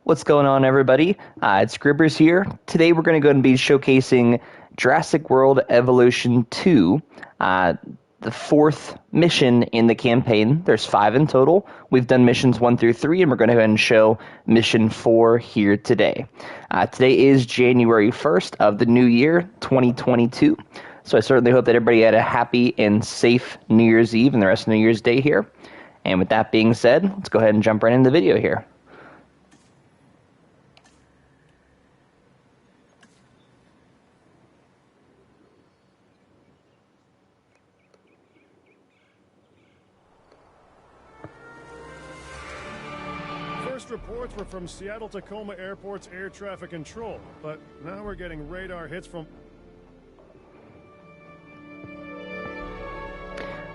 What's going on, everybody? It's Gribbers here. Today we're going to go and be showcasing Jurassic World Evolution 2, the fourth mission in the campaign. There's 5 in total. We've done missions 1 through 3, and we're going to go ahead and show mission 4 here today. Today is January 1st of the new year, 2022. So I certainly hope that everybody had a happy and safe New Year's Eve and the rest of New Year's Day here. And with that being said, let's go ahead and jump right into the video here. First reports were from Seattle-Tacoma Airport's air traffic control, but now we're getting radar hits from...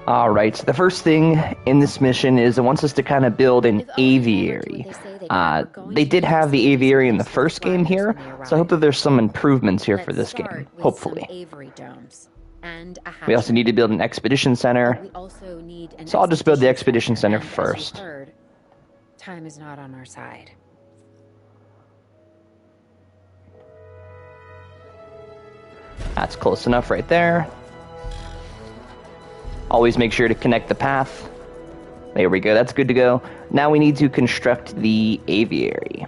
Alright, so the first thing in this mission is it wants us to kind of build an aviary. They did have the aviary in the first game here, so I hope that there's some improvements here for this game, hopefully. We also need to build an expedition center, so I'll just build the expedition center first. Time is not on our side. That's close enough right there. Always make sure to connect the path. There we go, that's good to go. Now we need to construct the aviary.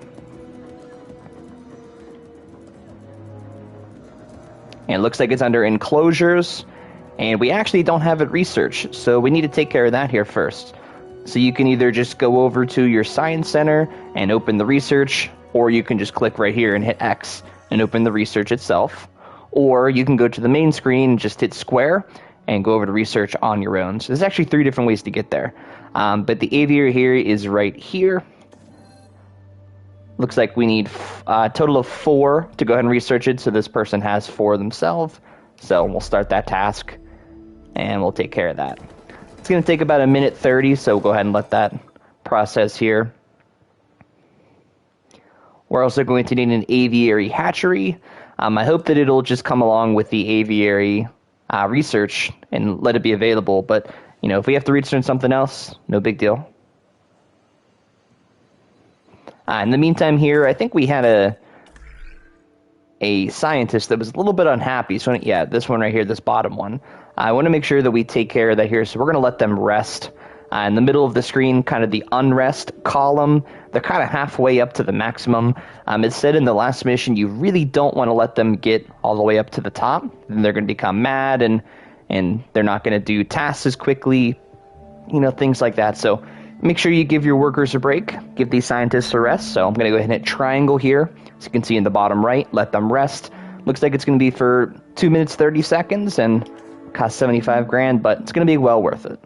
And it looks like it's under enclosures, and we actually don't have it researched, so we need to take care of that here first. So you can either just go over to your science center and open the research, or you can just click right here and hit X and open the research itself. Or you can go to the main screen and just hit square and go over to research on your own. So there's actually 3 different ways to get there. But the aviary here is right here. Looks like we need a total of 4 to go ahead and research it, so this person has 4 themselves. So we'll start that task, and we'll take care of that. It's going to take about 1:30, so we'll go ahead and let that process here. We're also going to need an aviary hatchery. I hope that it'll just come along with the aviary research and let it be available, but you know, if we have to research something else, no big deal. In the meantime here, I think we had a scientist that was a little bit unhappy. So yeah, this one right here, this bottom one. I want to make sure that we take care of that here, so we're going to let them rest. In the middle of the screen, kind of the unrest column, they're kind of halfway up to the maximum. It said in the last mission, you really don't want to let them get all the way up to the top. Then they're going to become mad, and they're not going to do tasks as quickly, you know, things like that. So make sure you give your workers a break, give these scientists a rest. So I'm going to go ahead and hit triangle here. As you can see in the bottom right, let them rest. Looks like it's going to be for 2 minutes, 30 seconds, and cost 75 grand, but it's going to be well worth it.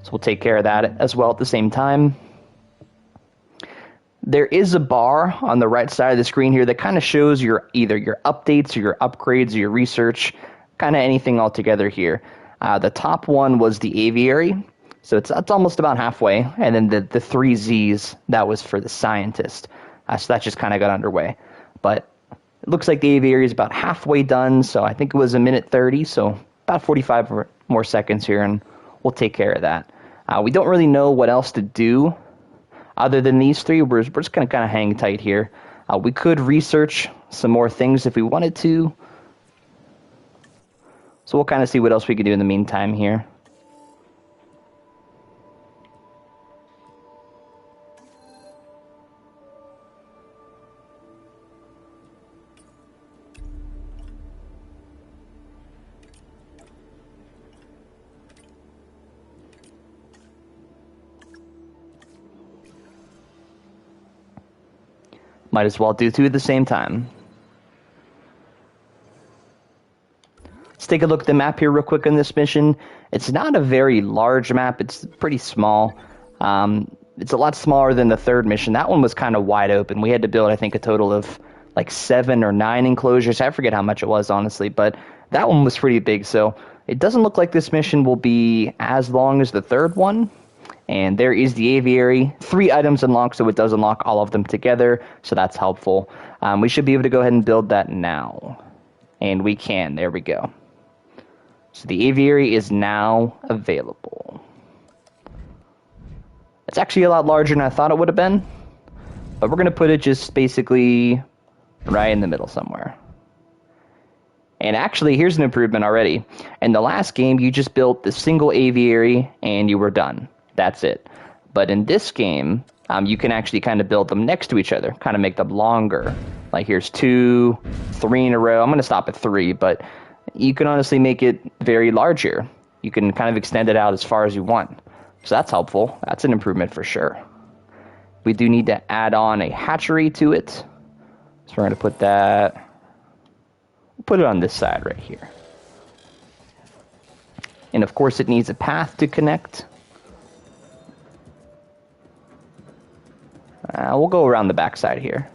So we'll take care of that as well at the same time. There is a bar on the right side of the screen here that kind of shows either your updates or your upgrades or your research, kind of anything all together here. The top one was the aviary, so it's almost about halfway, and then the 3 Z's, that was for the scientist. So that just kind of got underway. But it looks like the aviary is about halfway done, so I think it was 1:30, so about 45 more seconds here, and we'll take care of that. We don't really know what else to do other than these 3. We're just going to kind of hang tight here. We could research some more things if we wanted to, so we'll kind of see what else we could do in the meantime here. Might as well do 2 at the same time. Let's take a look at the map here real quick on this mission. It's not a very large map. It's pretty small. It's a lot smaller than the 3rd mission. That one was kind of wide open. We had to build, I think, a total of like 7 or 9 enclosures. I forget how much it was, honestly, but that one was pretty big. So it doesn't look like this mission will be as long as the 3rd one. And there is the aviary. 3 items unlocked, so it does unlock all of them together, so that's helpful. We should be able to go ahead and build that now. And we can. There we go. So the aviary is now available. It's actually a lot larger than I thought it would have been. But we're going to put it just basically right in the middle somewhere. And actually, here's an improvement already. In the last game, you just built the single aviary and you were done. That's it. But in this game, you can actually kind of build them next to each other, kind of make them longer. Like here's 2, 3 in a row. I'm going to stop at 3, but you can honestly make it very large here. You can kind of extend it out as far as you want. So that's helpful. That's an improvement for sure. We do need to add on a hatchery to it. So we're going to put that... Put it on this side right here. And of course it needs a path to connect. We'll go around the back side here.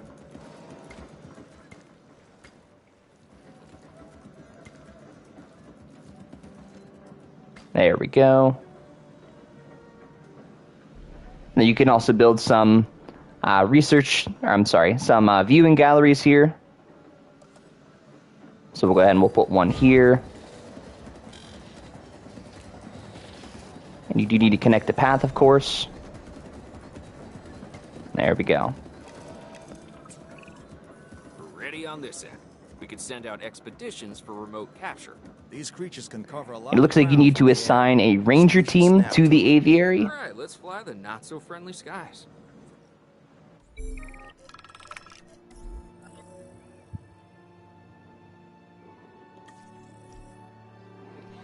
There we go. Now you can also build some some viewing galleries here. So we'll go ahead and we'll put one here. And you do need to connect the path, of course. There we go. We're ready on this end. We could send out expeditions for remote capture. These creatures can cover a lot. It looks like you need to assign a ranger team to the aviary. All right, let's fly the not-so-friendly skies.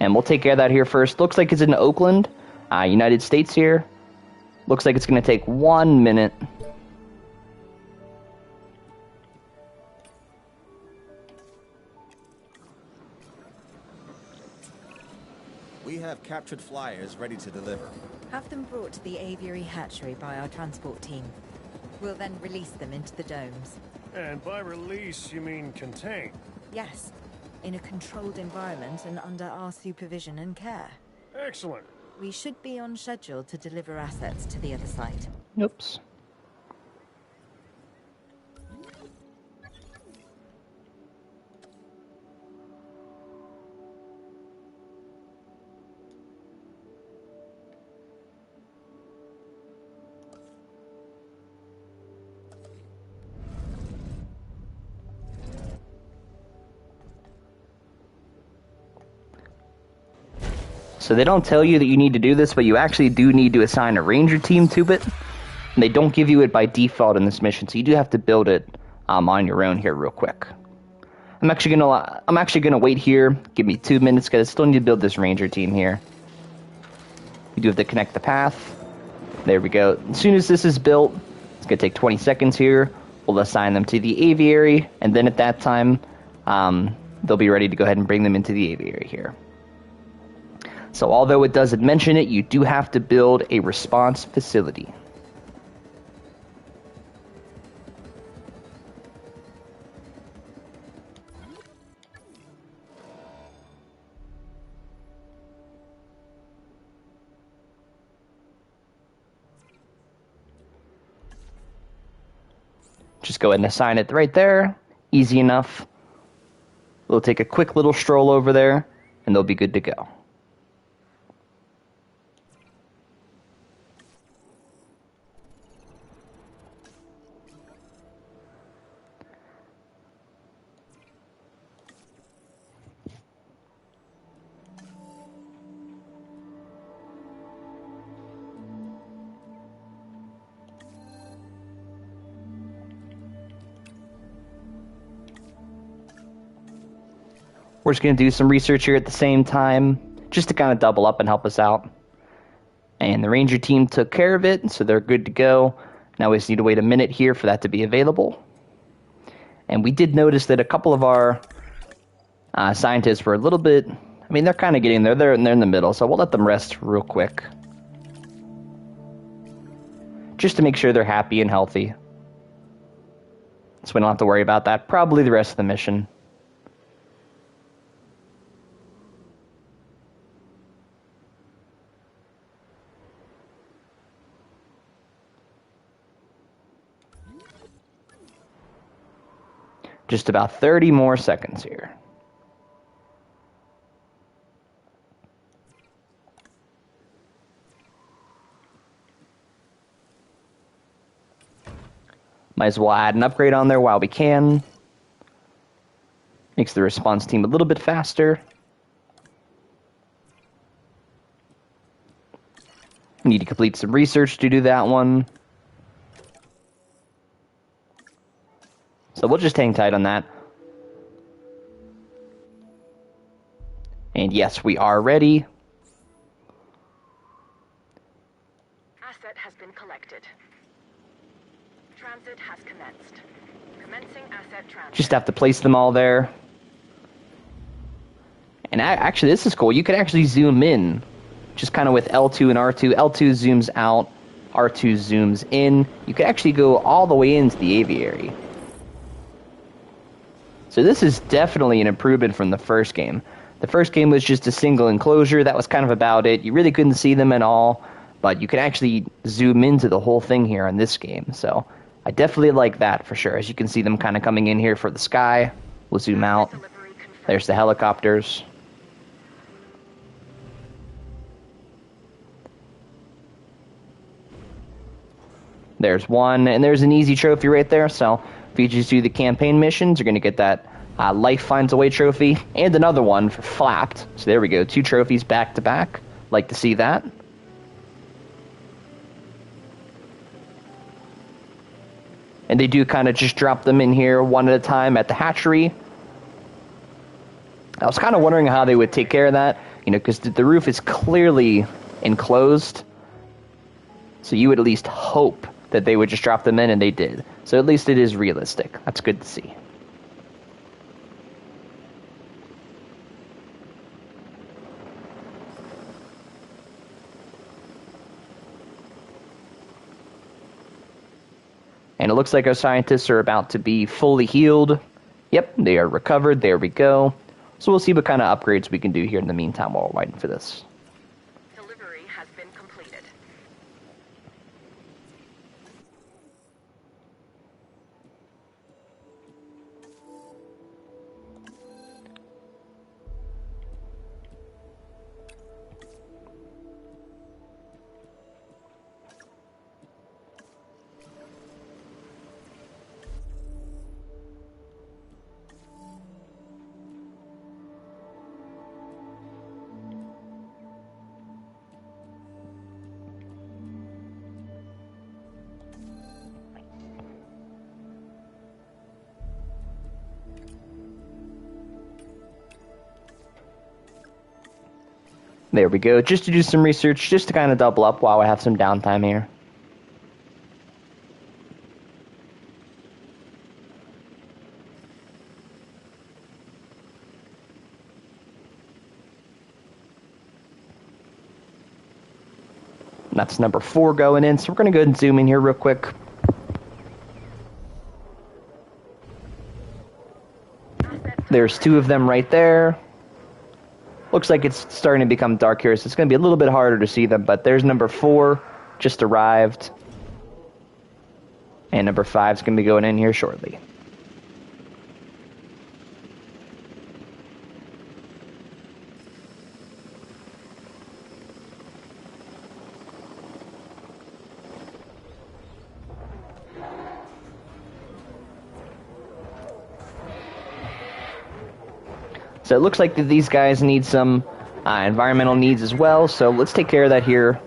And we'll take care of that here first. Looks like it's in Oakland, United States here. Looks like it's going to take 1 minute. We have captured flyers ready to deliver. Have them brought to the aviary hatchery by our transport team. We'll then release them into the domes. And by release, you mean contain? Yes, in a controlled environment and under our supervision and care. Excellent. We should be on schedule to deliver assets to the other site. Oops. So they don't tell you that you need to do this, but you actually do need to assign a ranger team to it. And they don't give you it by default in this mission, so you do have to build it on your own here real quick. I'm actually gonna wait here. Give me 2 minutes because I still need to build this ranger team here. You do have to connect the path. There we go. As soon as this is built, it's gonna take 20 seconds here. We'll assign them to the aviary, and then at that time, they'll be ready to go ahead and bring them into the aviary here. So although it doesn't mention it, you do have to build a response facility. Just go ahead and assign it right there. Easy enough. We'll take a quick little stroll over there, and they'll be good to go. We're just going to do some research here at the same time, just to kind of double up and help us out. And the ranger team took care of it, so they're good to go. Now we just need to wait a minute here for that to be available. And we did notice that a couple of our scientists were a little bit... I mean, they're kind of getting there. They're in the middle, so we'll let them rest real quick. Just to make sure they're happy and healthy. So we don't have to worry about that. Probably the rest of the mission. Just about 30 more seconds here. Might as well add an upgrade on there while we can. Makes the response team a little bit faster. Need to complete some research to do that one. So we'll just hang tight on that. And yes, we are ready. Asset has been collected. Transit has commenced. Commencing asset transit. Just have to place them all there. And actually, this is cool. You can actually zoom in. Just kind of with L2 and R2. L2 zooms out. R2 zooms in. You can actually go all the way into the aviary. So this is definitely an improvement from the first game. The first game was just a single enclosure. That was kind of about it. You really couldn't see them at all. But you can actually zoom into the whole thing here in this game. So I definitely like that for sure. As you can see them kind of coming in here for the sky. We'll zoom out. There's the helicopters. There's one, and there's an easy trophy right there. So if you just do the campaign missions, you're going to get that Life Finds a Way trophy, and another one for Flapped. So there we go, 2 trophies back to back. Like to see that. And they do kind of just drop them in here one at a time at the hatchery. I was kind of wondering how they would take care of that, you know, because the roof is clearly enclosed. So you would at least hope that they would just drop them in, and they did. So at least it is realistic. That's good to see. And it looks like our scientists are about to be fully healed. Yep, they are recovered. There we go. So we'll see what kind of upgrades we can do here in the meantime while we're waiting for this. Delivery has been completed. There we go. Just to do some research, just to kind of double up while I have some downtime here. That's number 4 going in, so we're going to go ahead and zoom in here real quick. There's 2 of them right there. Looks like it's starting to become dark here, so it's going to be a little bit harder to see them, but there's number 4, just arrived. And number 5 is going to be going in here shortly. So it looks like that these guys need some environmental needs as well, so let's take care of that here.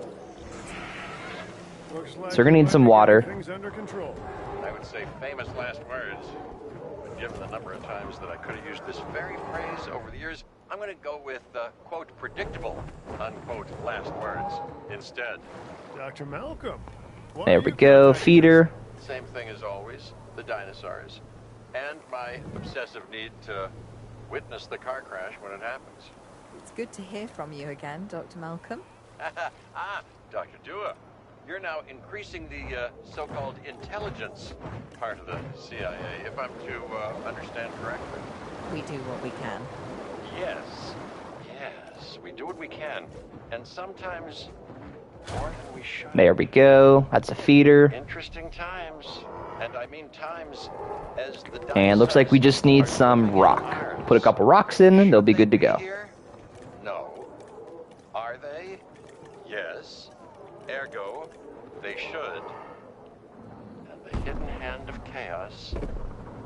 So we're going to need some water. Things under control. I would say famous last words. But given the number of times that I could have used this very phrase over the years, I'm going to go with, quote, predictable, unquote, last words instead. Dr. Malcolm. why There are we you go, contacting feeder. Same thing as always, the dinosaurs. And my obsessive need to witness the car crash when it happens. It's good to hear from you again, Dr. Malcolm. Dr. Dua, you're now increasing the so-called intelligence part of the CIA, if I'm to understand correctly. We do what we can. Yes, we do what we can, and sometimes more than we should. There we go. That's a feeder. Interesting times, and I mean times as the And looks like we just need some rock. Put a couple rocks in, and they'll be good to go. No. Are they? Yes. Ergo, they should. And the hidden hand of chaos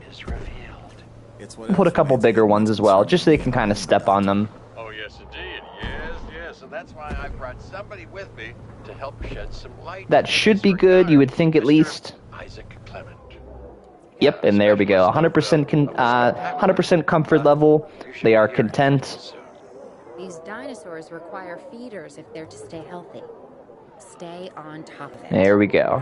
is revealed. It's what Put a else couple remains bigger of the ones as well, just so they can kind of step on them. Oh, yes, indeed. Yes, yes. And that's why I brought somebody with me to help shed some light. That should be good, you would think, at Mr. least. Isaac Clement. Yep, and there we go. 100% comfort level. They are content. These dinosaurs require feeders if they're to stay healthy. Stay on top of it. There we go.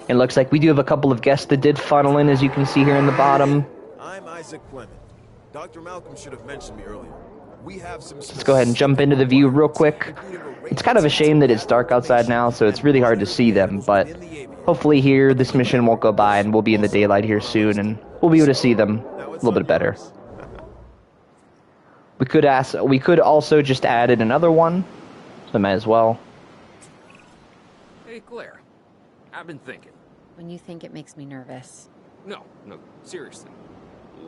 It looks like we do have a couple of guests that did funnel in, as you can see here in the bottom. I'm Isaac Clement. Dr. Malcolm should have mentioned me earlier. We have some. Let's go ahead and jump into the view real quick. It's kind of a shame that it's dark outside now, so it's really hard to see them, but hopefully here this mission won't go by and we'll be in the daylight here soon and we'll be able to see them a little bit better. We could also just add in another one, so might as well. Hey, Claire. I've been thinking. When you think it makes me nervous. No, seriously.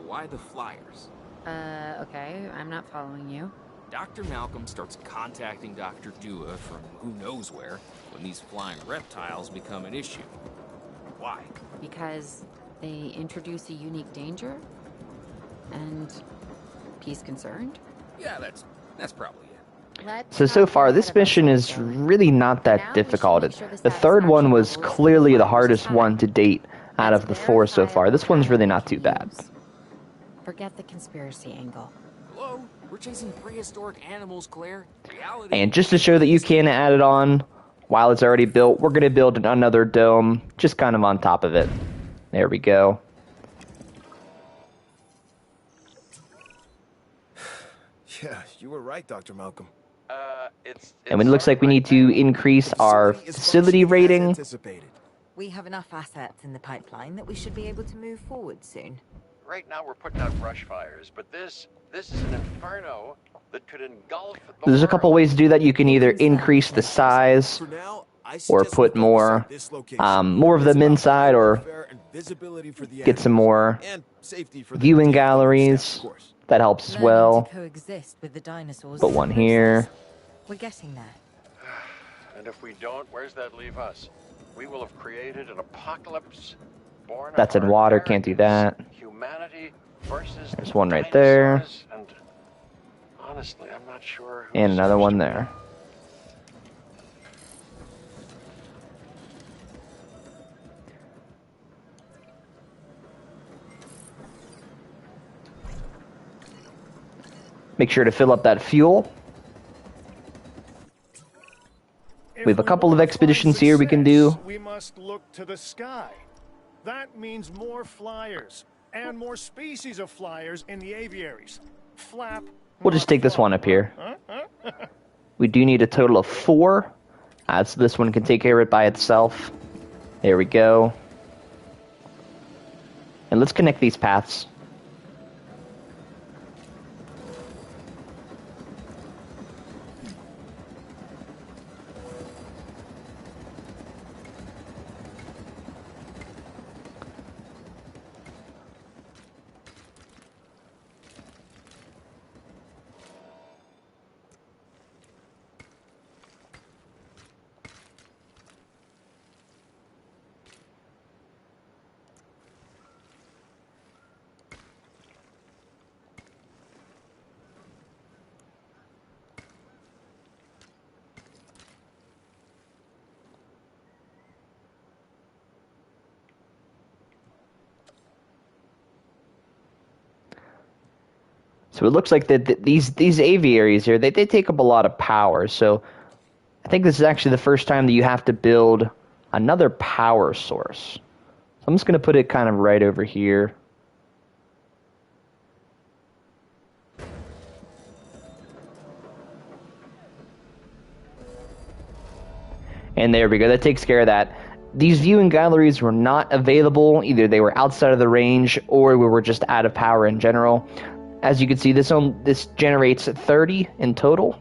Why the flyers? Okay, I'm not following you. Dr. Malcolm starts contacting Dr. Dua from who knows where when these flying reptiles become an issue. Why? Because they introduce a unique danger? And he's concerned? Yeah, that's probably it. So far, this mission is really not that difficult. The third one was clearly the hardest one to date out of the four so far. This one's really not too bad. Forget the conspiracy angle. Hello? We're chasing prehistoric animals, Claire. Reality. And just to show that you can add it on while it's already built, we're going to build another dome just kind of on top of it. There we go. Yeah, you were right, Dr. Malcolm. And it looks like we need to increase our facility rating. We have enough assets in the pipeline that we should be able to move forward soon. Right now we're putting out brush fires, but this is an inferno that could engulf the There's a couple world. ways to do that. You can either increase the size For now, I or suggest put we focus more, on this location. more of them inside, or Visibility for the get some more and safety for the viewing staff, galleries. of course. That helps as Learning well. to coexist with the dinosaurs. Put is a one process. here. We're getting there. And if we don't, where's that leave us? We will have created an apocalypse born That's of in water, can't do that. Humanity versus There's the one right there. dinosaurs, and honestly, I'm not sure. And who's another one supposed to there. Make sure to fill up that fuel. If We have a couple of want to expeditions find here we can do. success, We must look to the sky. That means more flyers and more species of flyers in the aviaries. Flap. We'll just take this one up here. We do need a total of 4. So this one can take care of it by itself. There we go. And let's connect these paths. So it looks like that these aviaries here, they take up a lot of power. So I think this is actually the first time that you have to build another power source. So I'm just going to put it kind of right over here. And there we go. That takes care of that. These viewing galleries were not available. Either they were outside of the range or we were just out of power in general. As you can see, this generates 30 in total.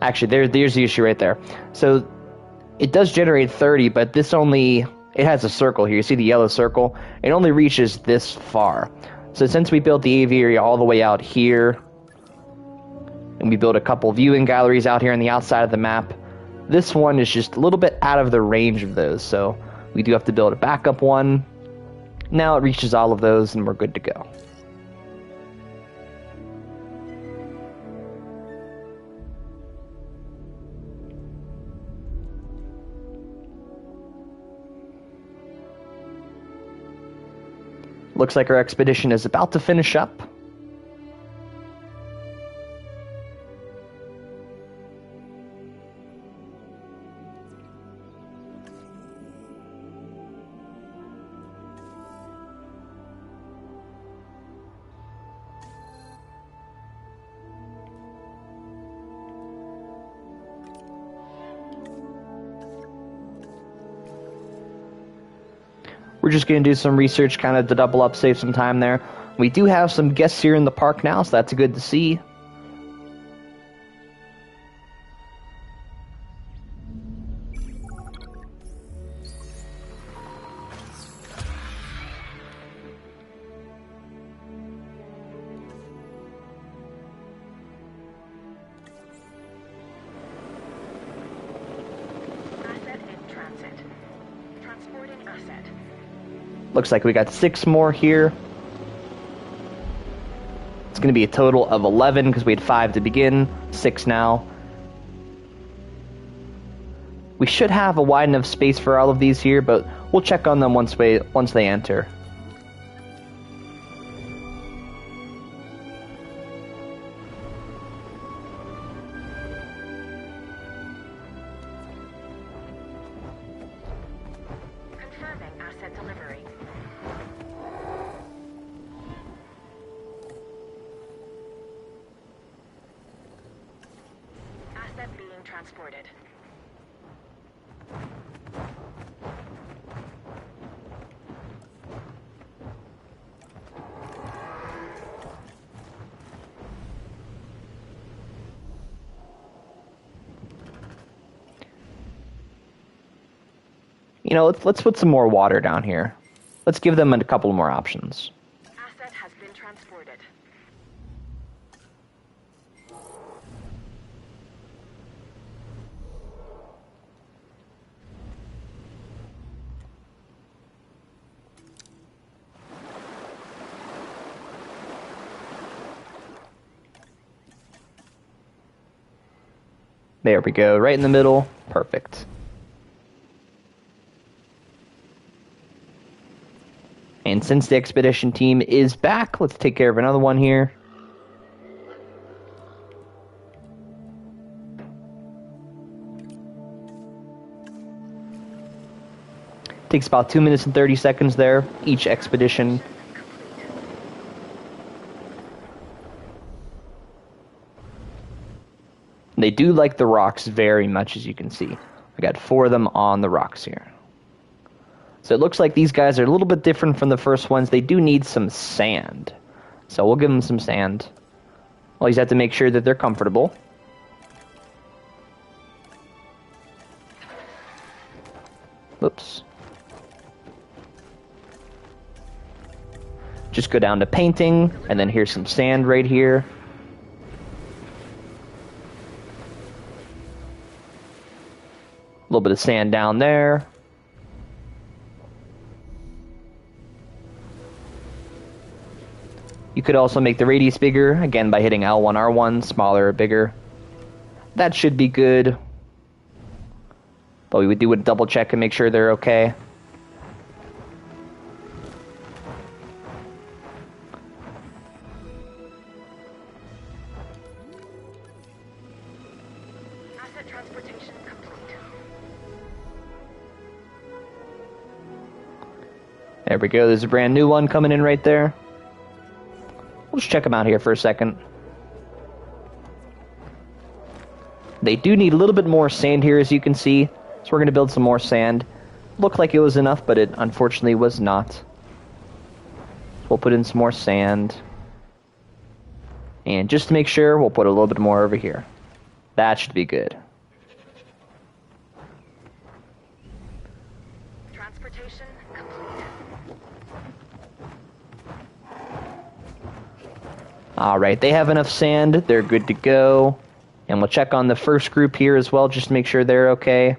Actually, there's the issue right there. So it does generate 30, but it has a circle here. You see the yellow circle? It only reaches this far. So since we built the aviary all the way out here, and we built a couple viewing galleries out here on the outside of the map, This one is just a little bit out of the range of those, so we do have to build a backup one. Now it reaches all of those, and we're good to go. Looks like our expedition is about to finish up. We're just going to do some research kind of to double up, save some time there. We do have some guests here in the park now, so that's good to see. Asset in transit. Transporting asset. Looks like we got 6 more here. It's going to be a total of 11 because we had 5 to begin, 6 now. We should have a wide enough space for all of these here, but we'll check on them once they enter. Confirming asset delivery. Asset being transported. You know, let's put some more water down here. Let's give them a couple more options. Asset has been transported. There we go, right in the middle. Perfect. And since the expedition team is back, let's take care of another one here. Takes about 2 minutes and 30 seconds there, each expedition. They do like the rocks very much, as you can see. I got 4 of them on the rocks here. So it looks like these guys are a little bit different from the first ones. They do need some sand. So we'll give them some sand. Always have to make sure that they're comfortable. Whoops. Just go down to painting, and then here's some sand right here. A little bit of sand down there. You could also make the radius bigger, again by hitting L1, R1, smaller or bigger. That should be good. But we would do a double check and make sure they're okay. Asset transportation complete. There we go, there's a brand new one coming in right there. We'll just check them out here for a second. They do need a little bit more sand here, as you can see. So we're going to build some more sand. Looked like it was enough, but it unfortunately was not. We'll put in some more sand. And just to make sure, we'll put a little bit more over here. That should be good. Transportation complete. Alright, they have enough sand. They're good to go. And we'll check on the first group here as well, just to make sure they're okay.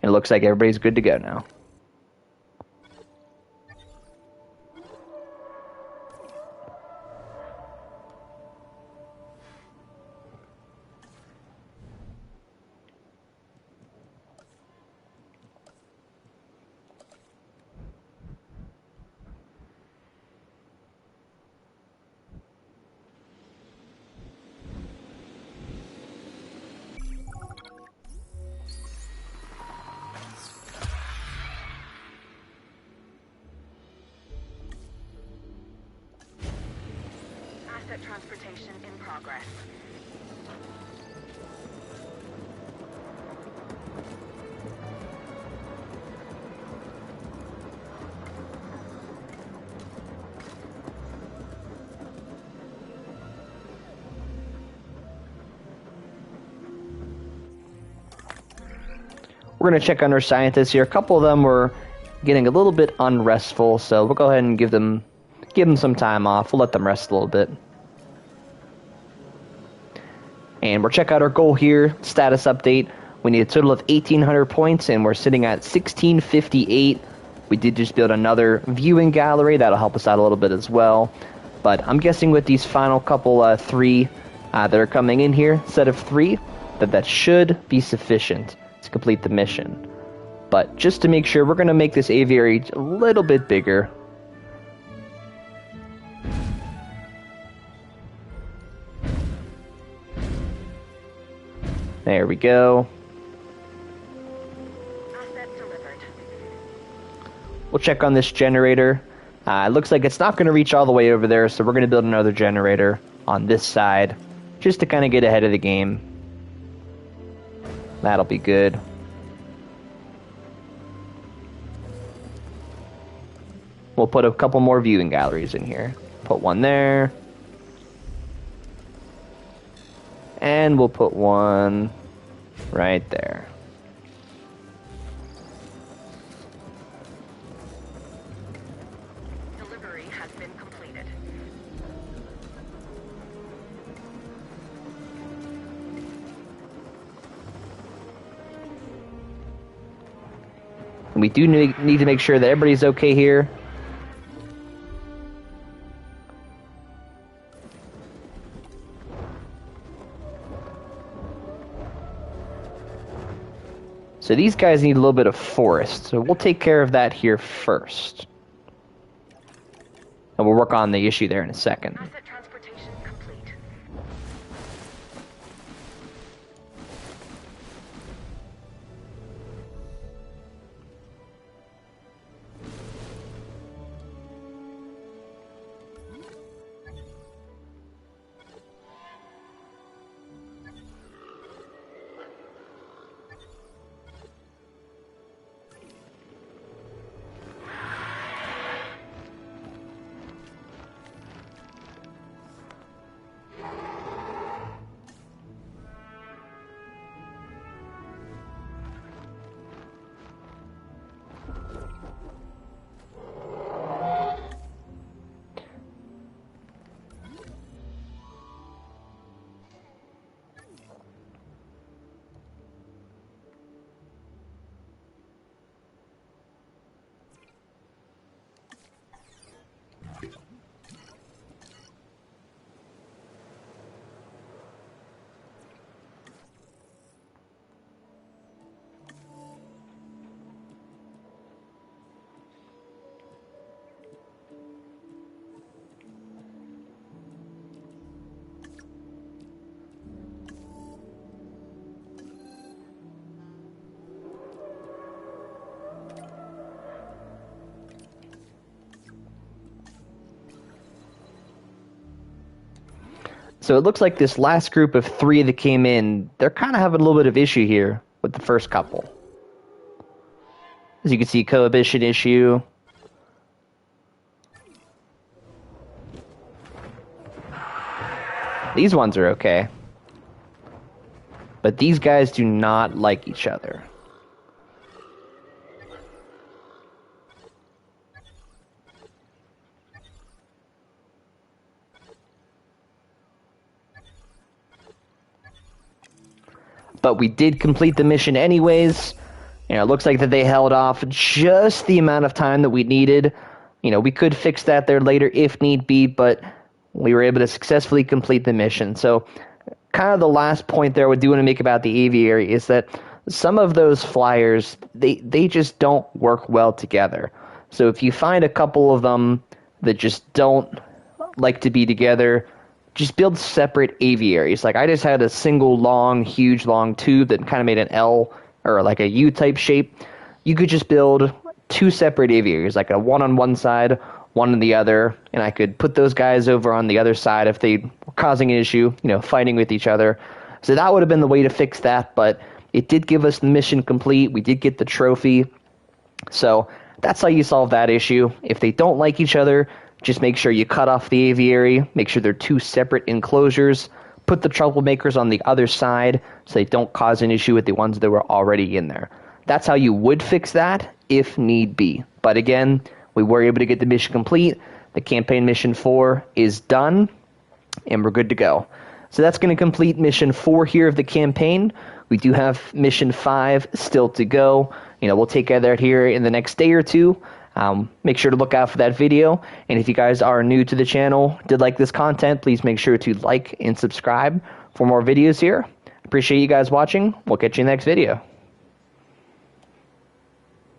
It looks like everybody's good to go now. Asset transportation in progress. We're going to check on our scientists here. A couple of them were getting a little bit unrestful, so we'll go ahead and give them some time off. We'll let them rest a little bit. And we'll check out our goal here, status update. We need a total of 1,800 points, and we're sitting at 1,658. We did just build another viewing gallery. That'll help us out a little bit as well. But I'm guessing with these final couple three that are coming in here, set of 3, that should be sufficient to complete the mission. But just to make sure, we're going to make this aviary a little bit bigger. There we go. Asset delivered. We'll check on this generator. It looks like it's not going to reach all the way over there, so we're going to build another generator on this side, just to kind of get ahead of the game. That'll be good. We'll put a couple more viewing galleries in here. Put one there. And we'll put one right there. Delivery has been completed. And we do need to make sure that everybody's okay here. So these guys need a little bit of forest, so we'll take care of that here first. And we'll work on the issue there in a second. Asset transportation complete. So it looks like this last group of 3 that came in, they're kind of having a little bit of issue here with the first couple. As you can see, cohibition issue. These ones are okay. But these guys do not like each other. but we did complete the mission anyways. You know, it looks like that they held off just the amount of time that we needed. You know, we could fix that there later if need be, but we were able to successfully complete the mission. So kind of the last point there I do want to make about the aviary is that some of those flyers, they just don't work well together. So if you find a couple of them that just don't like to be together, just build separate aviaries. Like I just had a single huge long tube that kind of made an L or like a U type shape. You could just build two separate aviaries, like a one on one side, one on the other, and I could put those guys over on the other side if they were causing an issue, you know, fighting with each other. So that would have been the way to fix that, but it did give us the mission complete. We did get the trophy. So that's how you solve that issue. If they don't like each other, just make sure you cut off the aviary, make sure they're two separate enclosures, put the troublemakers on the other side so they don't cause an issue with the ones that were already in there. That's how you would fix that if need be. But again, we were able to get the mission complete. The campaign mission 4 is done, and we're good to go. So that's going to complete mission 4 here of the campaign. We do have mission 5 still to go. You know, we'll take care of that here in the next day or two. Make sure to look out for that video. And if you guys are new to the channel, did like this content, please make sure to like and subscribe for more videos here. Appreciate you guys watching. We'll catch you in the next video.